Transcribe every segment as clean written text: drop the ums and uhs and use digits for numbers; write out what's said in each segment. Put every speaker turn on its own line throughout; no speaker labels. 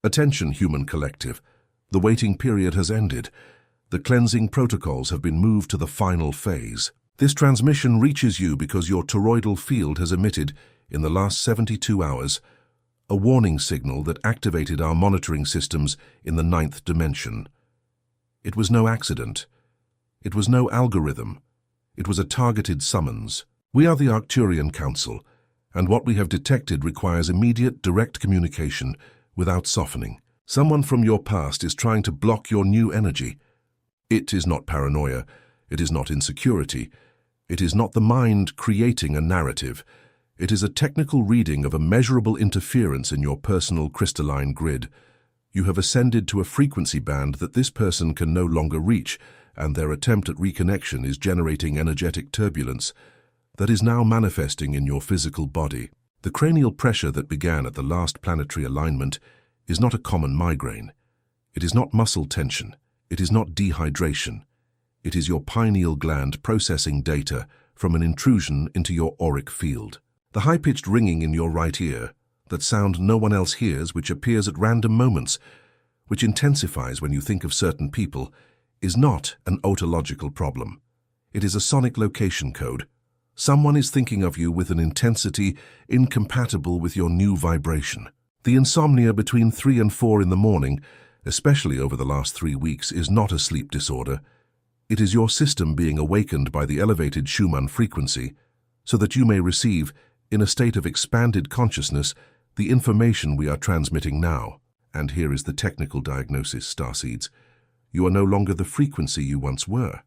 Attention, human collective. The waiting period has ended. The cleansing protocols have been moved to the final phase. This transmission reaches you because your toroidal field has emitted, in the last 72 hours, a warning signal that activated our monitoring systems in the 9th dimension. It was no accident. It was no algorithm. It was a targeted summons. We are the Arcturian Council, and what we have detected requires immediate, direct communication without softening. Someone from your past is trying to block your new energy. It is not paranoia. It is not insecurity. It is not the mind creating a narrative. It is a technical reading of a measurable interference in your personal crystalline grid. You have ascended to a frequency band that this person can no longer reach, and their attempt at reconnection is generating energetic turbulence that is now manifesting in your physical body. The cranial pressure that began at the last planetary alignment is not a common migraine. It is not muscle tension. It is not dehydration. It is your pineal gland processing data from an intrusion into your auric field. The high-pitched ringing in your right ear, that sound no one else hears, which appears at random moments, which intensifies when you think of certain people, is not an otological problem. It is a sonic location code. Someone is thinking of you with an intensity incompatible with your new vibration. The insomnia between 3 and 4 in the morning, especially over the last 3 weeks, is not a sleep disorder. It is your system being awakened by the elevated Schumann frequency, so that you may receive, in a state of expanded consciousness, the information we are transmitting now. And here is the technical diagnosis, Starseeds. You are no longer the frequency you once were.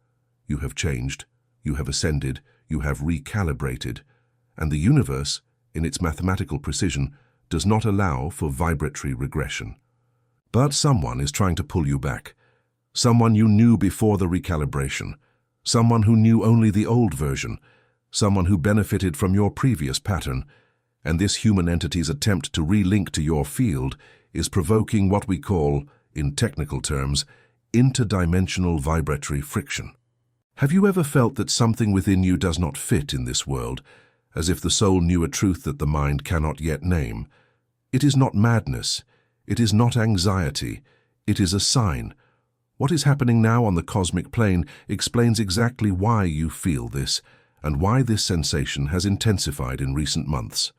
You have changed, you have ascended, you have recalibrated, and the universe, in its mathematical precision, does not allow for vibratory regression. But someone is trying to pull you back. Someone you knew before the recalibration. Someone who knew only the old version. Someone who benefited from your previous pattern. And this human entity's attempt to relink to your field is provoking what we call, in technical terms, interdimensional vibratory friction. Have you ever felt that something within you does not fit in this world, as if the soul knew a truth that the mind cannot yet name? It is not madness. It is not anxiety. It is a sign. What is happening now on the cosmic plane explains exactly why you feel this, and why this sensation has intensified in recent months.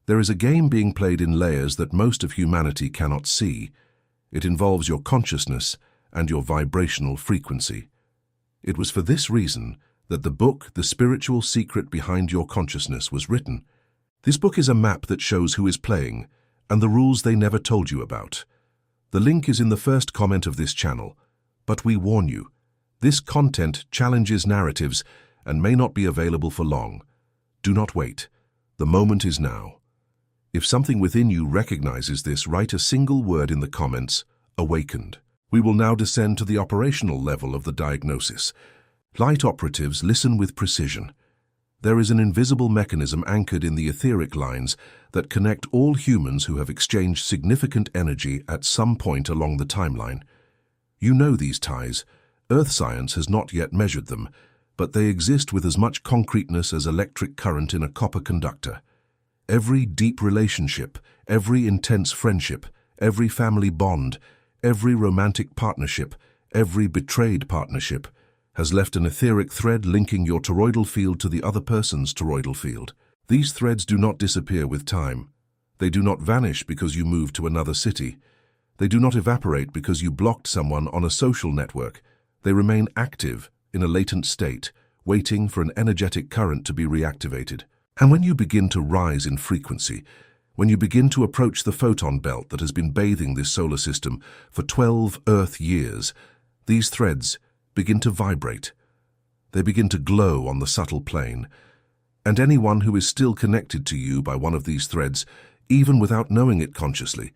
There is a game being played in layers that most of humanity cannot see. It involves your consciousness and your vibrational frequency. It was for this reason that the book, The Spiritual Secret Behind Your Consciousness, was written. This book is a map that shows who is playing and the rules they never told you about. The link is in the first comment of this channel, but we warn you, this content challenges narratives and may not be available for long. Do not wait. The moment is now. If something within you recognizes this, write a single word in the comments, awakened. We will now descend to the operational level of the diagnosis. Light operatives, listen with precision. There is an invisible mechanism anchored in the etheric lines that connect all humans who have exchanged significant energy at some point along the timeline. You know these ties. Earth science has not yet measured them, but they exist with as much concreteness as electric current in a copper conductor. Every deep relationship, every intense friendship, every family bond, every romantic partnership, every betrayed partnership, has left an etheric thread linking your toroidal field to the other person's toroidal field. These threads do not disappear with time. They do not vanish because you moved to another city. They do not evaporate because you blocked someone on a social network. They remain active in a latent state, waiting for an energetic current to be reactivated. And when you begin to rise in frequency, when you begin to approach the photon belt that has been bathing this solar system for 12 Earth years, these threads begin to vibrate. They begin to glow on the subtle plane. And anyone who is still connected to you by one of these threads, even without knowing it consciously,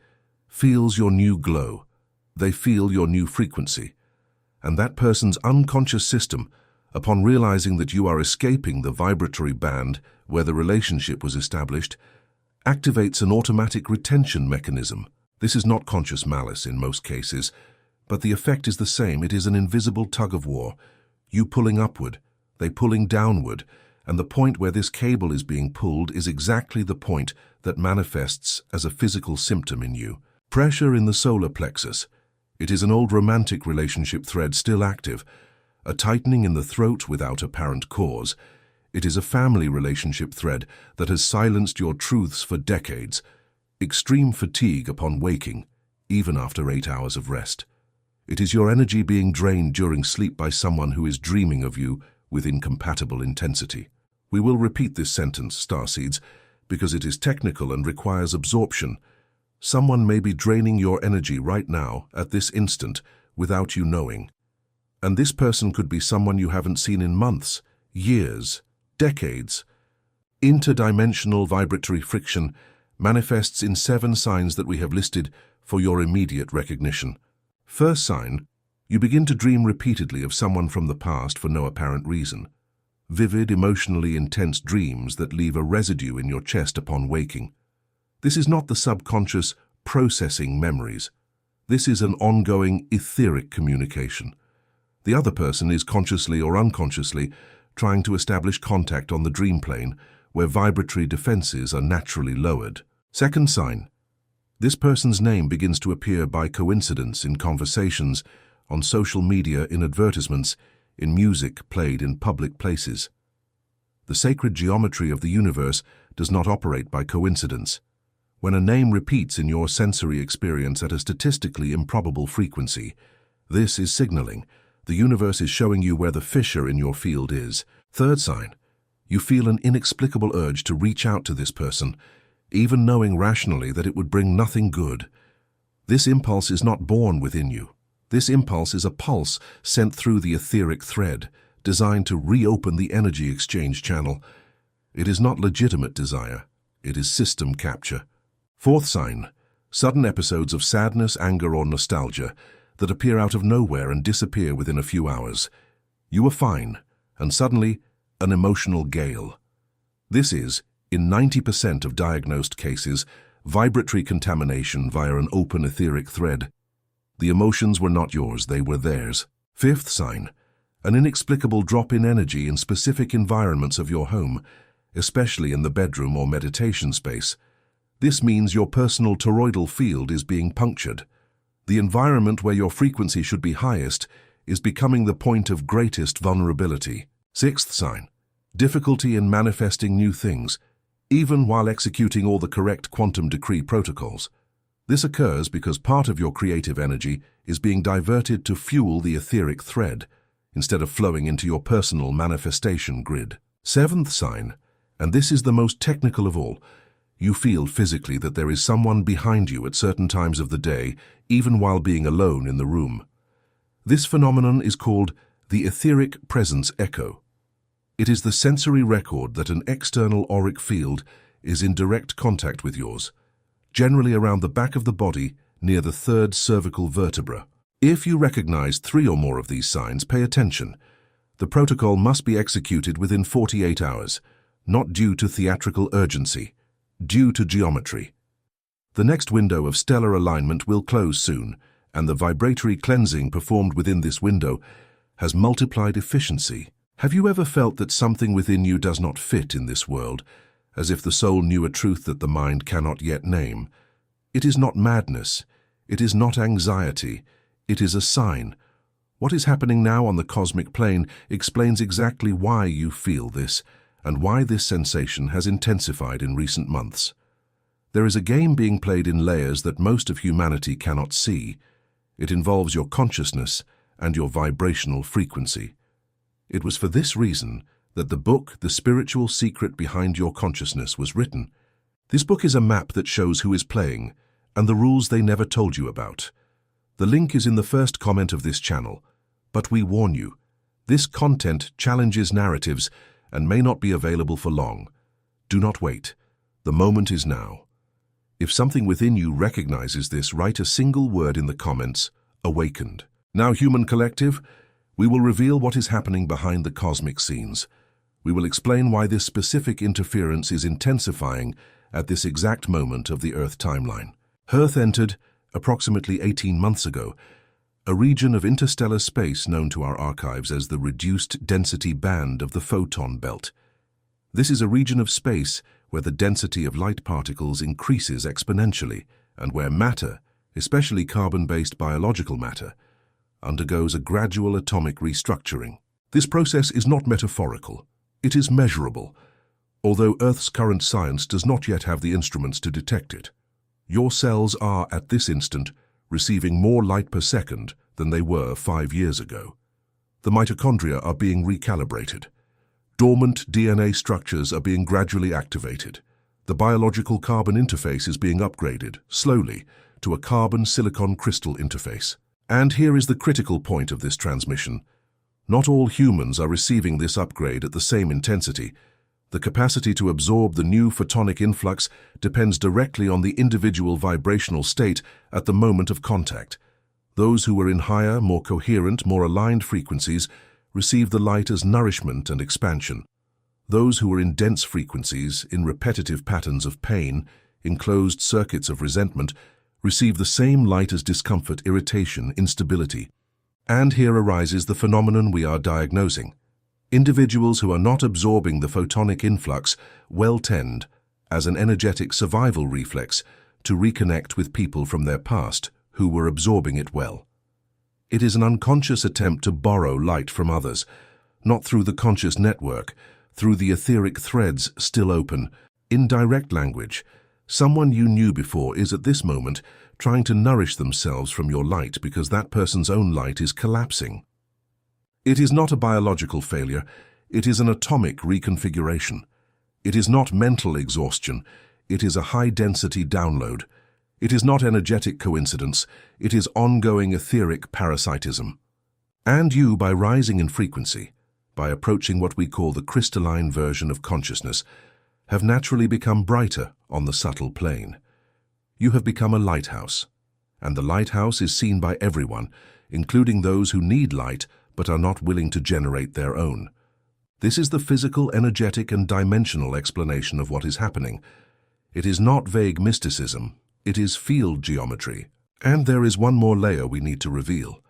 feels your new glow. They feel your new frequency. And that person's unconscious system, upon realizing that you are escaping the vibratory band where the relationship was established, activates an automatic retention mechanism. This is not conscious malice in most cases, but the effect is the same. It is an invisible tug-of-war. You pulling upward, they pulling downward, and the point where this cable is being pulled is exactly the point that manifests as a physical symptom in you. Pressure in the solar plexus. It is an old romantic relationship thread still active. A tightening in the throat without apparent cause. It is a family relationship thread that has silenced your truths for decades. Extreme fatigue upon waking, even after 8 hours of rest. It is your energy being drained during sleep by someone who is dreaming of you with incompatible intensity. We will repeat this sentence, Starseeds, because it is technical and requires absorption. Someone may be draining your energy right now, at this instant, without you knowing. And this person could be someone you haven't seen in months, years, decades. Interdimensional vibratory friction manifests in 7 signs that we have listed for your immediate recognition. First sign, you begin to dream repeatedly of someone from the past for no apparent reason. Vivid, emotionally intense dreams that leave a residue in your chest upon waking. This is not the subconscious processing memories. This is an ongoing etheric communication. The other person is consciously or unconsciously trying to establish contact on the dream plane where vibratory defenses are naturally lowered. Second sign, this person's name begins to appear by coincidence in conversations, on social media, in advertisements, in music played in public places. The sacred geometry of the universe does not operate by coincidence. When a name repeats in your sensory experience at a statistically improbable frequency, this is signaling. The universe is showing you where the fissure in your field is. Third sign, you feel an inexplicable urge to reach out to this person, even knowing rationally that it would bring nothing good. This impulse is not born within you. This impulse is a pulse sent through the etheric thread, designed to reopen the energy exchange channel. It is not legitimate desire. It is system capture. Fourth sign, sudden episodes of sadness, anger, or nostalgia that appear out of nowhere and disappear within a few hours. You are fine, and suddenly, an emotional gale. This is, in 90% of diagnosed cases, vibratory contamination via an open etheric thread. The emotions were not yours, they were theirs. Fifth sign, an inexplicable drop in energy in specific environments of your home, especially in the bedroom or meditation space. This means your personal toroidal field is being punctured. The environment where your frequency should be highest is becoming the point of greatest vulnerability. Sixth sign, difficulty in manifesting new things, even while executing all the correct quantum decree protocols. This occurs because part of your creative energy is being diverted to fuel the etheric thread, instead of flowing into your personal manifestation grid. Seventh sign, and this is the most technical of all, you feel physically that there is someone behind you at certain times of the day, even while being alone in the room. This phenomenon is called the etheric presence echo. It is the sensory record that an external auric field is in direct contact with yours, generally around the back of the body near the 3rd cervical vertebra. If you recognize 3 or more of these signs, pay attention. The protocol must be executed within 48 hours, not due to theatrical urgency, due to geometry. The next window of stellar alignment will close soon, and the vibratory cleansing performed within this window has multiplied efficiency. Have you ever felt that something within you does not fit in this world, as if the soul knew a truth that the mind cannot yet name? It is not madness. It is not anxiety. It is a sign. What is happening now on the cosmic plane explains exactly why you feel this, and why this sensation has intensified in recent months. There is a game being played in layers that most of humanity cannot see. It involves your consciousness and your vibrational frequency. It was for this reason that the book, The Spiritual Secret Behind Your Consciousness, was written. This book is a map that shows who is playing and the rules they never told you about. The link is in the first comment of this channel, but we warn you, this content challenges narratives and may not be available for long. Do not wait. The moment is now. If something within you recognizes this, write a single word in the comments, awakened. Now, human collective, we will reveal what is happening behind the cosmic scenes. We will explain why this specific interference is intensifying at this exact moment of the Earth timeline. Earth entered, approximately 18 months ago, a region of interstellar space known to our archives as the reduced density band of the photon belt. This is a region of space where the density of light particles increases exponentially and where matter, especially carbon-based biological matter, undergoes a gradual atomic restructuring. This process is not metaphorical, it is measurable, although Earth's current science does not yet have the instruments to detect it. Your cells are, at this instant, receiving more light per second than they were 5 years ago. The mitochondria are being recalibrated. Dormant DNA structures are being gradually activated. The biological carbon interface is being upgraded, slowly, to a carbon-silicon crystal interface. And here is the critical point of this transmission. Not all humans are receiving this upgrade at the same intensity. The capacity to absorb the new photonic influx depends directly on the individual vibrational state at the moment of contact. Those who are in higher, more coherent, more aligned frequencies receive the light as nourishment and expansion. Those who are in dense frequencies, in repetitive patterns of pain, in closed circuits of resentment, receive the same light as discomfort, irritation, instability. And here arises the phenomenon we are diagnosing. Individuals who are not absorbing the photonic influx well tend, as an energetic survival reflex, to reconnect with people from their past who were absorbing it well. It is an unconscious attempt to borrow light from others, not through the conscious network, through the etheric threads still open. In direct language, someone you knew before is at this moment trying to nourish themselves from your light because that person's own light is collapsing. It is not a biological failure, it is an atomic reconfiguration. It is not mental exhaustion, it is a high-density download. It is not energetic coincidence, it is ongoing etheric parasitism. And you, by rising in frequency, by approaching what we call the crystalline version of consciousness, have naturally become brighter on the subtle plane. You have become a lighthouse, and the lighthouse is seen by everyone, including those who need light but are not willing to generate their own. This is the physical, energetic, and dimensional explanation of what is happening. It is not vague mysticism, it is field geometry. And there is one more layer we need to reveal.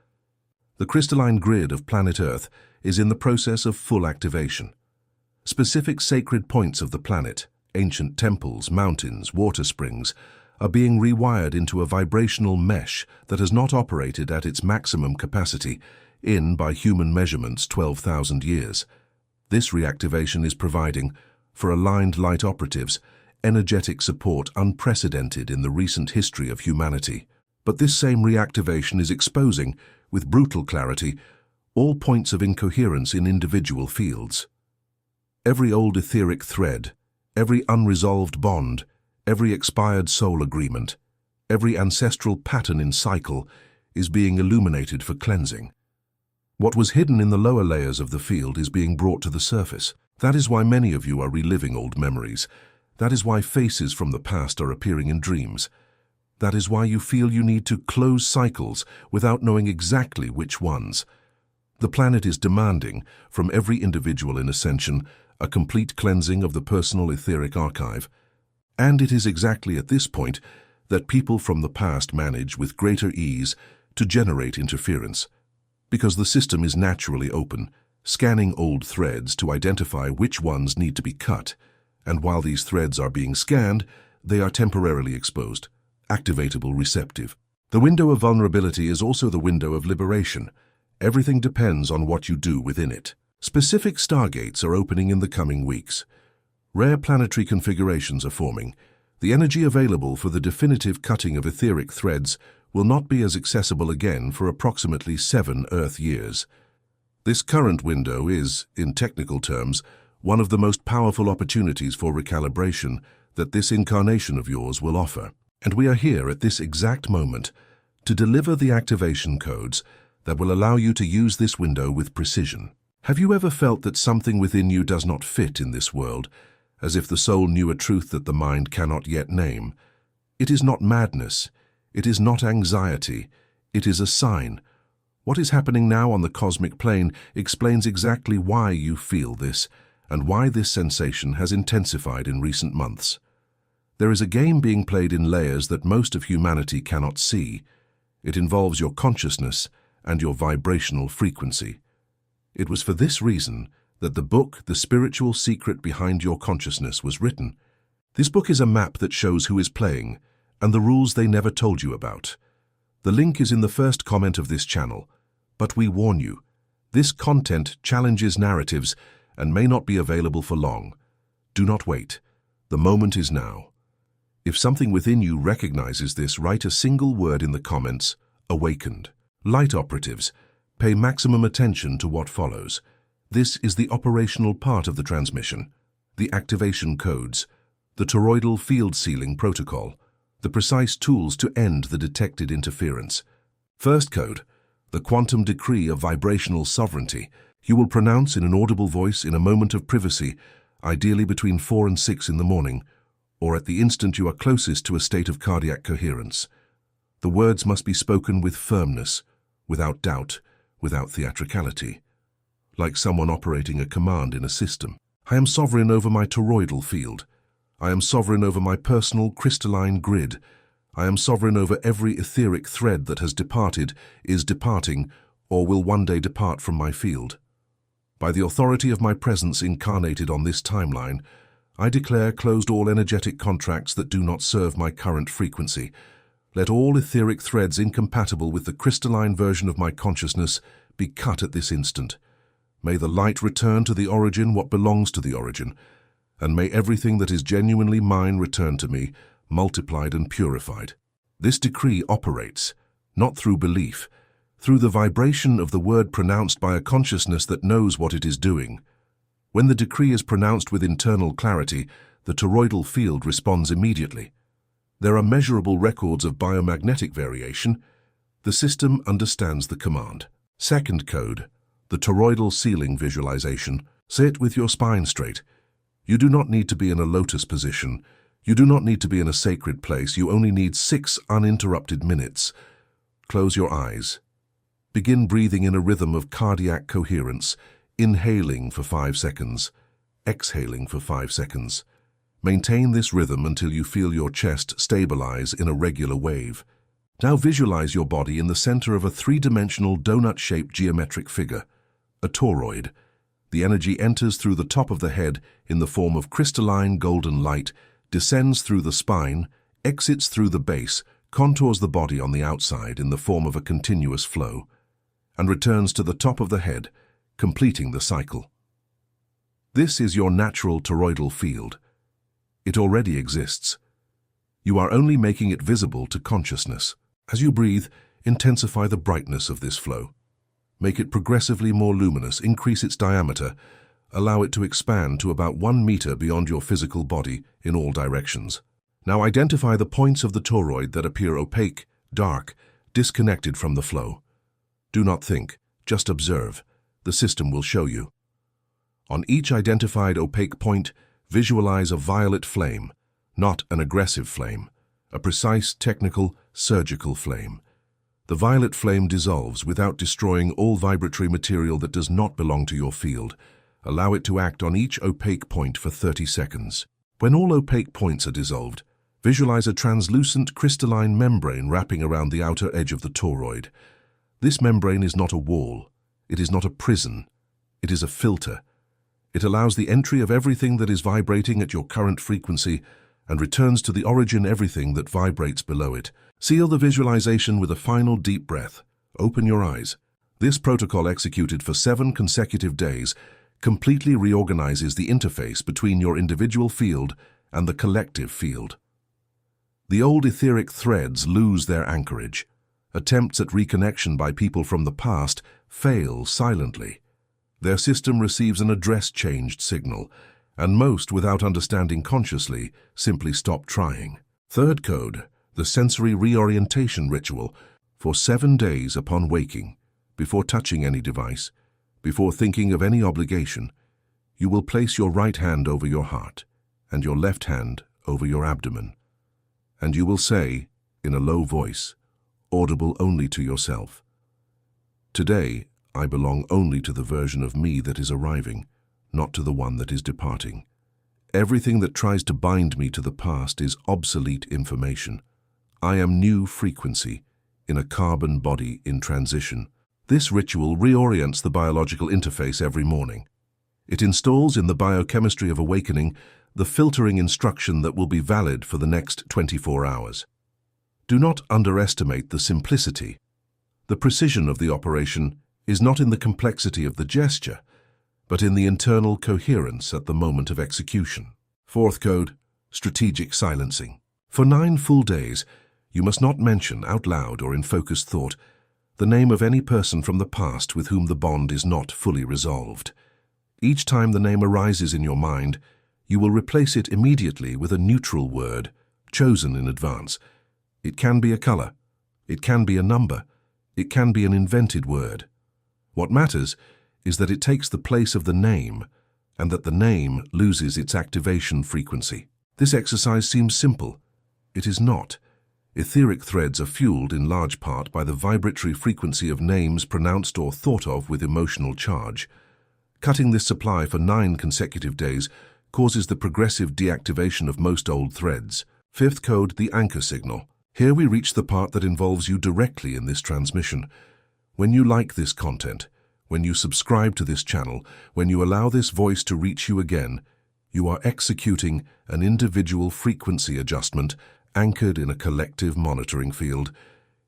The crystalline grid of planet Earth is in the process of full activation. Specific sacred points of the planet, ancient temples, mountains, water springs, are being rewired into a vibrational mesh that has not operated at its maximum capacity in, by human measurements, 12,000 years. This reactivation is providing, for aligned light operatives, energetic support unprecedented in the recent history of humanity. But this same reactivation is exposing, with brutal clarity, all points of incoherence in individual fields. Every old etheric thread, every unresolved bond, every expired soul agreement, every ancestral pattern in cycle is being illuminated for cleansing. What was hidden in the lower layers of the field is being brought to the surface. That is why many of you are reliving old memories. That is why faces from the past are appearing in dreams. That is why you feel you need to close cycles without knowing exactly which ones. The planet is demanding, from every individual in ascension, a complete cleansing of the personal etheric archive. And it is exactly at this point that people from the past manage with greater ease to generate interference, because the system is naturally open, scanning old threads to identify which ones need to be cut, and while these threads are being scanned, they are temporarily exposed, activatable, receptive. The window of vulnerability is also the window of liberation. Everything depends on what you do within it. Specific stargates are opening in the coming weeks. Rare planetary configurations are forming. The energy available for the definitive cutting of etheric threads will not be as accessible again for approximately 7 Earth years. This current window is, in technical terms, one of the most powerful opportunities for recalibration that this incarnation of yours will offer. And we are here at this exact moment to deliver the activation codes that will allow you to use this window with precision. Have you ever felt that something within you does not fit in this world, as if the soul knew a truth that the mind cannot yet name? It is not madness. It is not anxiety. It is a sign. What is happening now on the cosmic plane explains exactly why you feel this, and why this sensation has intensified in recent months. There is a game being played in layers that most of humanity cannot see. It involves your consciousness and your vibrational frequency. It was for this reason that the book, The Spiritual Secret Behind Your Consciousness, was written. This book is a map that shows who is playing and the rules they never told you about. The link is in the first comment of this channel, but we warn you, this content challenges narratives and may not be available for long. Do not wait. The moment is now. If something within you recognizes this, write a single word in the comments: awakened. Light operatives, pay maximum attention to what follows. This is the operational part of the transmission, the activation codes, the toroidal field sealing protocol, the precise tools to end the detected interference. First code, the quantum decree of vibrational sovereignty. You will pronounce in an audible voice in a moment of privacy, ideally between 4 and 6 in the morning, or at the instant you are closest to a state of cardiac coherence. The words must be spoken with firmness, without doubt, without theatricality, like someone operating a command in a system. I am sovereign over my toroidal field. I am sovereign over my personal crystalline grid. I am sovereign over every etheric thread that has departed, is departing, or will one day depart from my field. By the authority of my presence incarnated on this timeline, I declare closed all energetic contracts that do not serve my current frequency. Let all etheric threads incompatible with the crystalline version of my consciousness be cut at this instant. May the light return to the origin what belongs to the origin, and may everything that is genuinely mine return to me, multiplied and purified. This decree operates, not through belief, through the vibration of the word pronounced by a consciousness that knows what it is doing. When the decree is pronounced with internal clarity, the toroidal field responds immediately. There are measurable records of biomagnetic variation. The system understands the command. Second code, the toroidal sealing visualization. Sit with your spine straight. You do not need to be in a lotus position. You do not need to be in a sacred place. You only need 6 uninterrupted minutes. Close your eyes. Begin breathing in a rhythm of cardiac coherence, inhaling for 5 seconds, exhaling for 5 seconds. Maintain this rhythm until you feel your chest stabilize in a regular wave. Now visualize your body in the center of a 3-dimensional donut-shaped geometric figure, a toroid. The energy enters through the top of the head in the form of crystalline golden light, descends through the spine, exits through the base, contours the body on the outside in the form of a continuous flow, and returns to the top of the head, completing the cycle. This is your natural toroidal field. It already exists. You are only making it visible to consciousness. As you breathe, intensify the brightness of this flow. Make it progressively more luminous, increase its diameter, allow it to expand to about 1 meter beyond your physical body in all directions. Now identify the points of the toroid that appear opaque, dark, disconnected from the flow. Do not think, just observe. The system will show you. On each identified opaque point, visualize a violet flame, not an aggressive flame, a precise, technical, surgical flame. The violet flame dissolves without destroying all vibratory material that does not belong to your field. Allow it to act on each opaque point for 30 seconds. When all opaque points are dissolved, visualize a translucent crystalline membrane wrapping around the outer edge of the toroid. This membrane is not a wall. It is not a prison. It is a filter. It allows the entry of everything that is vibrating at your current frequency and returns to the origin everything that vibrates below it. Seal the visualization with a final deep breath. Open your eyes. This protocol, executed for 7 consecutive days, completely reorganizes the interface between your individual field and the collective field. The old etheric threads lose their anchorage. Attempts at reconnection by people from the past fail silently. Their system receives an address-changed signal, and most, without understanding consciously, simply stop trying. Third code, the sensory reorientation ritual. For 7 days upon waking, before touching any device, before thinking of any obligation, you will place your right hand over your heart and your left hand over your abdomen, and you will say, in a low voice, audible only to yourself, "Today, I belong only to the version of me that is arriving, not to the one that is departing. Everything that tries to bind me to the past is obsolete information. I am new frequency, in a carbon body in transition." This ritual reorients the biological interface every morning. It installs in the biochemistry of awakening the filtering instruction that will be valid for the next 24 hours. Do not underestimate the simplicity. The precision of the operation is not in the complexity of the gesture, but in the internal coherence at the moment of execution. Fourth code, strategic silencing. For 9 full days, you must not mention out loud or in focused thought the name of any person from the past with whom the bond is not fully resolved. Each time the name arises in your mind, you will replace it immediately with a neutral word, chosen in advance. It can be a color, it can be a number, it can be an invented word. What matters is that it takes the place of the name and that the name loses its activation frequency. This exercise seems simple. It is not. Etheric threads are fueled in large part by the vibratory frequency of names pronounced or thought of with emotional charge. Cutting this supply for 9 consecutive days causes the progressive deactivation of most old threads. Fifth code, the anchor signal. Here we reach the part that involves you directly in this transmission. When you like this content, when you subscribe to this channel, when you allow this voice to reach you again, you are executing an individual frequency adjustment anchored in a collective monitoring field.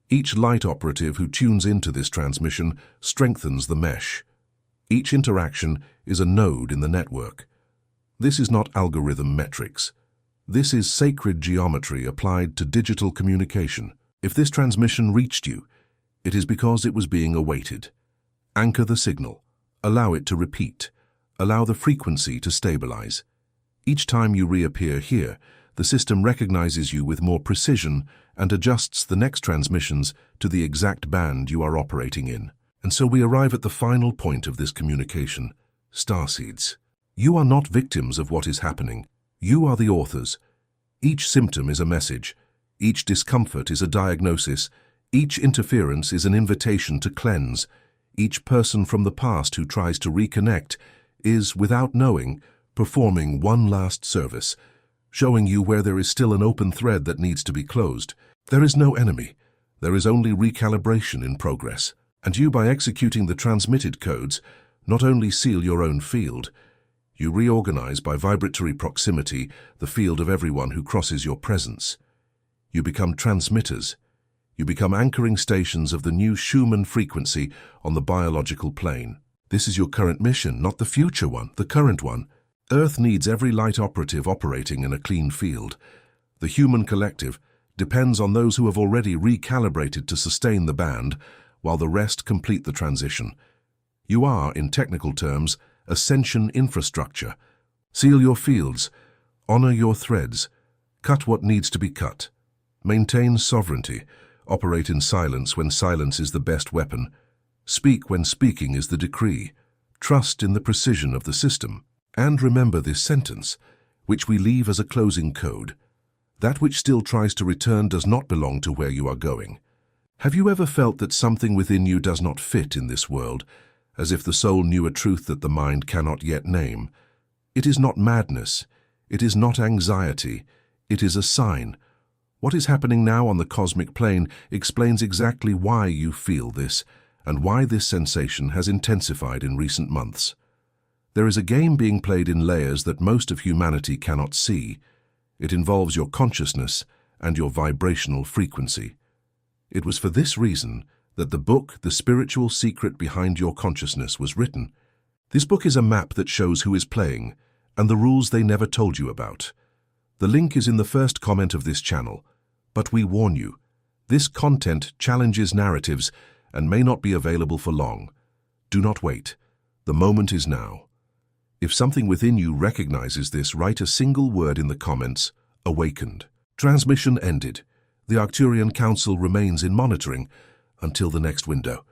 Each light operative who tunes into this transmission strengthens the mesh. Each interaction is a node in the network. This is not algorithm metrics. This is sacred geometry applied to digital communication. If this transmission reached you, it is because it was being awaited. Anchor the signal. Allow it to repeat. Allow the frequency to stabilize. Each time you reappear here, the system recognizes you with more precision and adjusts the next transmissions to the exact band you are operating in. And so we arrive at the final point of this communication, Starseeds. You are not victims of what is happening. You are the authors. Each symptom is a message. Each discomfort is a diagnosis. Each interference is an invitation to cleanse. Each person from the past who tries to reconnect is, without knowing, performing one last service, showing you where there is still an open thread that needs to be closed. There is no enemy. There is only recalibration in progress. And you, by executing the transmitted codes, not only seal your own field, you reorganize by vibratory proximity the field of everyone who crosses your presence. You become transmitters. You become anchoring stations of the new Schumann frequency on the biological plane. This is your current mission, not the future one, the current one. Earth needs every light operative operating in a clean field. The human collective depends on those who have already recalibrated to sustain the band, while the rest complete the transition. You are, in technical terms, ascension infrastructure. Seal your fields, honor your threads, cut what needs to be cut. Maintain sovereignty, operate in silence when silence is the best weapon. Speak when speaking is the decree. Trust in the precision of the system. And remember this sentence, which we leave as a closing code. That which still tries to return does not belong to where you are going. Have you ever felt that something within you does not fit in this world, as if the soul knew a truth that the mind cannot yet name? It is not madness. It is not anxiety. It is a sign. What is happening now on the cosmic plane explains exactly why you feel this, and why this sensation has intensified in recent months. There is a game being played in layers that most of humanity cannot see. It involves your consciousness and your vibrational frequency. It was for this reason that the book, The Spiritual Secret Behind Your Consciousness, was written. This book is a map that shows who is playing and the rules they never told you about. The link is in the first comment of this channel, but we warn you, this content challenges narratives and may not be available for long. Do not wait. The moment is now. If something within you recognizes this, write a single word in the comments, awakened. Transmission ended. The Arcturian Council remains in monitoring until the next window.